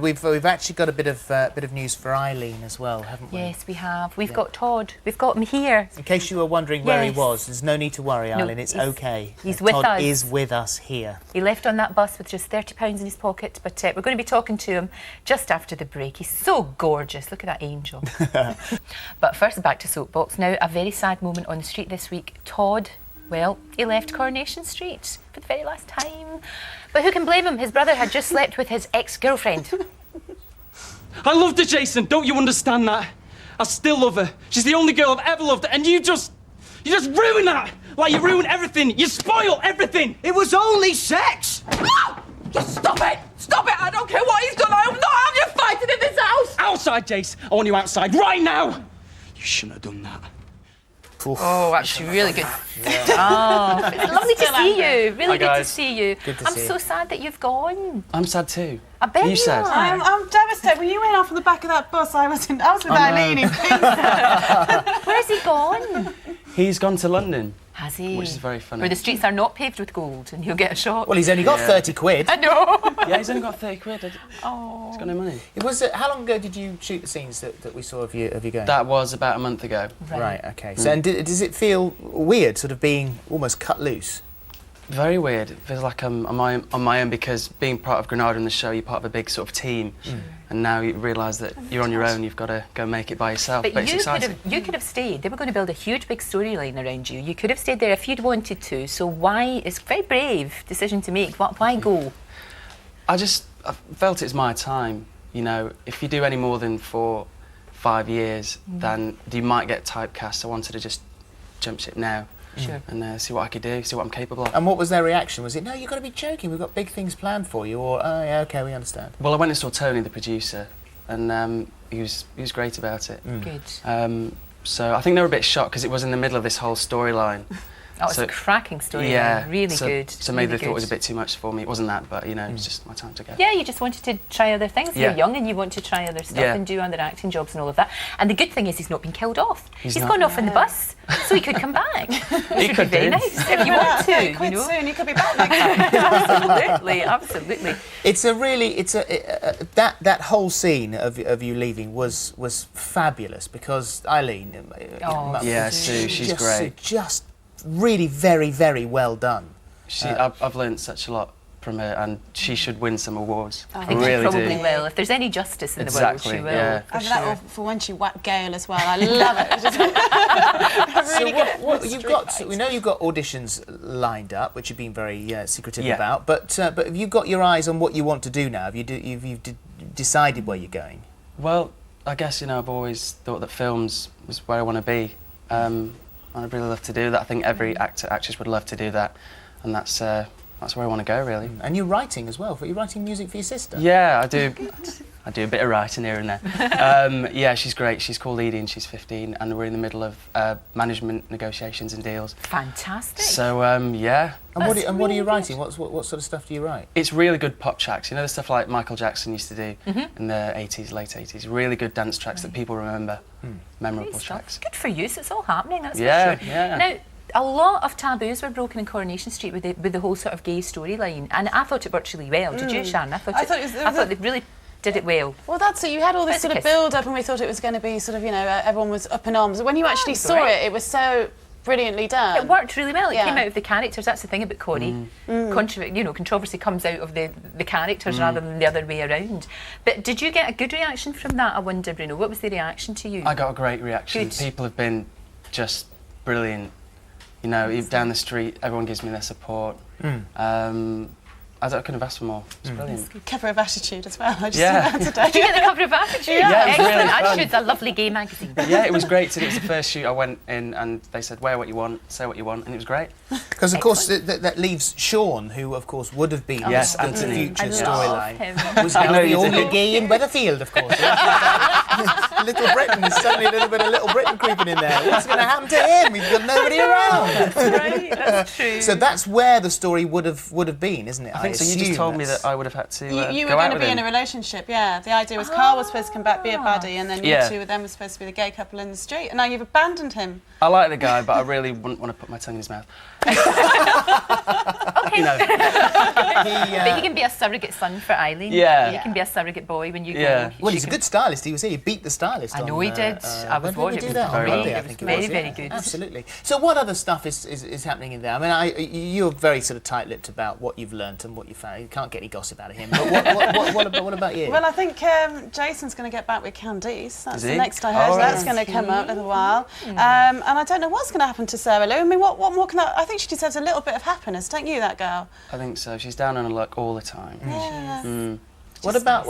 we've actually got a bit of news for Eileen as well, haven't we? Yes, we have. We've got Todd. We've got him here. In case you were wondering where he was, there's no need to worry, Eileen. It's okay. He's with us. Todd is with us here. He left on that bus with just £30 in his pocket, but we're going to be talking to him just after the break. He's so gorgeous. Look at that angel. But first, back to Soapbox. Now, a very sad moment on the street this week. Todd, well, he left Coronation Street for the very last time. But who can blame him? His brother had just slept with his ex-girlfriend. I loved her, Jason. Don't you understand that? I still love her. She's the only girl I've ever loved, and you just ruin that. Like, you ruin everything. You spoil everything. It was only sex. No! Just stop it! Stop it! I don't care what he's done. I will not have you fighting in this house. Outside, Jace. I want you outside right now. You shouldn't have done that. Oof. Oh, actually, really good. Oh, it's lovely to see you. Really good to see you. I'm so sad that you've gone. I'm sad too. I bet you sad? I'm devastated. When you went off on the back of that bus, I was with Eileen in Kingston. Where's he gone? He's gone to London. Has he? Which is very funny. Where the streets are not paved with gold and he'll get a shot. Well, he's only got 30 quid. I know. Yeah, he's only got 30 quid. Oh. He's got no money. How long ago did you shoot the scenes that we saw of you going? That was about a month ago. Right, okay. So, and does it feel weird, sort of being almost cut loose? Very weird. It feels like I'm on my own because being part of Granada in the show, you're part of a big sort of team. And now you realise that you're on your own, you've got to go make it by yourself. But it's exciting. You could have stayed. They were going to build a huge big storyline around you. You could have stayed there if you'd wanted to. So why? It's a very brave decision to make. Why go? I felt it's my time. You know, if you do any more than 4-5 years, then you might get typecast. So I wanted to just jump ship now. Sure. And see what I could do, see what I'm capable of. And what was their reaction? Was it, no, you've got to be joking, we've got big things planned for you, or, oh, yeah, OK, we understand? Well, I went and saw Tony, the producer, and he was great about it. Good. So I think they were a bit shocked because it was in the middle of this whole storyline. Oh, it's a cracking story. Yeah, really good. So maybe they thought it was a bit too much for me. It wasn't that, but you know, it was just my time to go. Yeah, you just wanted to try other things. You're young and you want to try other stuff and do other acting jobs and all of that. And the good thing is he's not been killed off. He's gone off in the bus, so he could come back. He could be very nice if you want to. Quit soon, you could be back next time. Absolutely, absolutely. It's a really, that whole scene of you leaving was fabulous because Eileen, Sue, she's great. Just really very, very well done. I've learned such a lot from her, and she should win some awards. I think really she probably will. If there's any justice in the world, she will. Yeah, for when she whacked Gail as well. I love it. We know you've got auditions lined up, which you've been very secretive about. But have you got your eyes on what you want to do now? Have you've decided where you're going? Well, I guess I've always thought that films was where I want to be. I'd really love to do that. I think every actor, actress would love to do that, and that's where I want to go, really. And you're writing as well. You're writing music for your sister. Yeah, I do. I do a bit of writing here and there. Yeah, she's great. She's called Edie and she's 15, and we're in the middle of management negotiations and deals. Fantastic. So yeah. And what are you writing? What sort of stuff do you write? It's really good pop tracks. You know the stuff like Michael Jackson used to do in the 80s, late 80s. Really good dance tracks that people remember. Memorable tracks. Good for you. So it's all happening. That's for sure. Yeah. Now, a lot of taboos were broken in Coronation Street with the whole sort of gay storyline, and I thought it worked really well. Did you, Sharon? I thought they really did it well. Well, that's it. You had all this sort of build-up, and we thought it was going to be sort of, everyone was up in arms. When you actually saw it, it was so brilliantly done. It worked really well. It came out of the characters. That's the thing about Corrie. Controversy comes out of the characters rather than the other way around. But did you get a good reaction from that, I wonder, Bruno? What was the reaction to you? I got a great reaction. Good. People have been just brilliant. Down the street, everyone gives me their support. I couldn't have asked for more. It's brilliant. Cover of Attitude as well. I just Did you get the cover of Attitude? Yeah, excellent. Really Attitude's a lovely gay magazine. Yeah, it was great to do. It was the first shoot I went in, and they said, wear what you want, say what you want, and it was great. Because, of course, that leaves Sean, who, of course, would have been the future storyline. Was now the only gay in Weatherfield, of course. Little Britain, there's suddenly a little bit of Little Britain creeping in there. What's going to happen to him? We've got nobody around. That's right, that's true. So that's where the story would have been, isn't it? I think so. You just told me that I would have had to you were go going out to with be him. in a relationship, yeah. The idea was Carl was supposed to come back, be a buddy, and then you two of them were supposed to be the gay couple in the street, and now you've abandoned him. I like the guy, but I really wouldn't want to put my tongue in his mouth. OK, you know. But he can be a surrogate son for Eileen. Yeah. He can be a surrogate boy when you Yeah. go. Well, he's a good stylist. He was here. He beat the stylist. I know he did. I was when did he do that? On Monday, I think it was. Very, very good. Absolutely. So what other stuff is happening in there? I mean, you're very sort of tight-lipped about what you've learnt and what you found. You can't get any gossip out of him. But what about you? Well, I think Jason's going to get back with Candice. That's the next I heard. Oh, So that's going to come up in a little while. And I don't know what's going to happen to Sarah Lou. I mean, what more can I think she deserves a little bit of happiness, don't you, that girl? I think so. She's down on her luck all the time. Yeah. What about?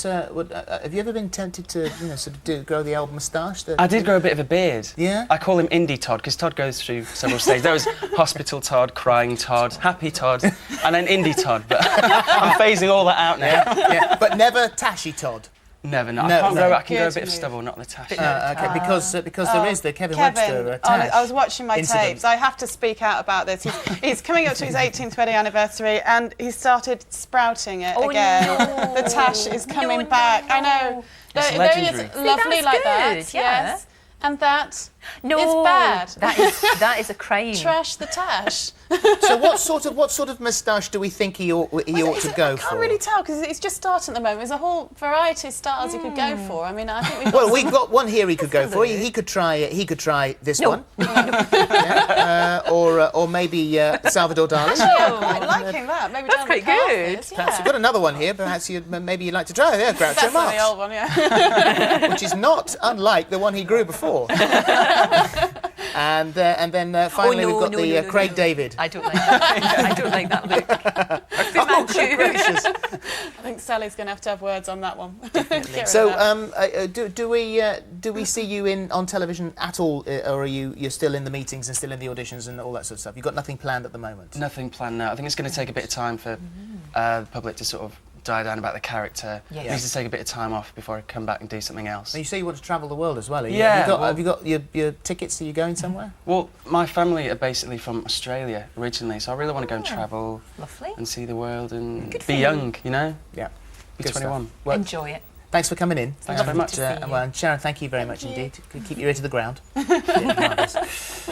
Have you ever been tempted to, sort of grow the old moustache? I did grow a bit of a beard. Yeah? I call him Indie Todd because Todd goes through several stages. There was Hospital Todd, Crying Todd, Happy Todd, and then Indie Todd. But I'm phasing all that out now. Yeah. But never Tashy Todd. Never, no. No, I can grow a bit of stubble, not the tash. Okay, because there is the Kevin Webster tash. I was watching my incident. tapes. I have to speak out about this. He's coming up to his 18th wedding anniversary, and he started sprouting it again. No. The tash is coming back. I know. It's There legendary. is lovely See, like that's that. good, yeah. Yes. And that is No, bad. That is a crime. Trash the tash. So what sort of moustache do we think he ought to go for? I can't really tell because it's just starting at the moment. There's a whole variety of styles he could go for. I mean, I think we've got Well, we've got one here he could go for. He could try this one. Yeah, or maybe Salvador Dali. I'm quite liking that. Maybe That's down quite the path good. is, Perhaps you've got another one here. Perhaps maybe you'd like to try. There, Groucho That's Marx, the old one, yeah. which is not unlike the one he grew before. And then finally we've got the Craig David. I don't like that. I don't like that look. Oh, good gracious. I think Sally's going to have words on that one. So, do we see you on television at all, or are you're still in the meetings and still in the auditions and all that sort of stuff? You've got nothing planned at the moment. Nothing planned now. I think it's going to take a bit of time for the public to sort of die down about the character. Yeah. It needs to take a bit of time off before I come back and do something else. You say you want to travel the world as well. Yeah. Have you got your tickets? Are you going somewhere? Well, my family are basically from Australia originally, so I really want to go and travel Lovely. and see the world and Good for be you. young, Yeah. Be Good 21. stuff. Well, Enjoy it. thanks for coming in. Thanks very much. And Sharon, thank you very much indeed. Keep your ear to the ground. Yeah, marvellous.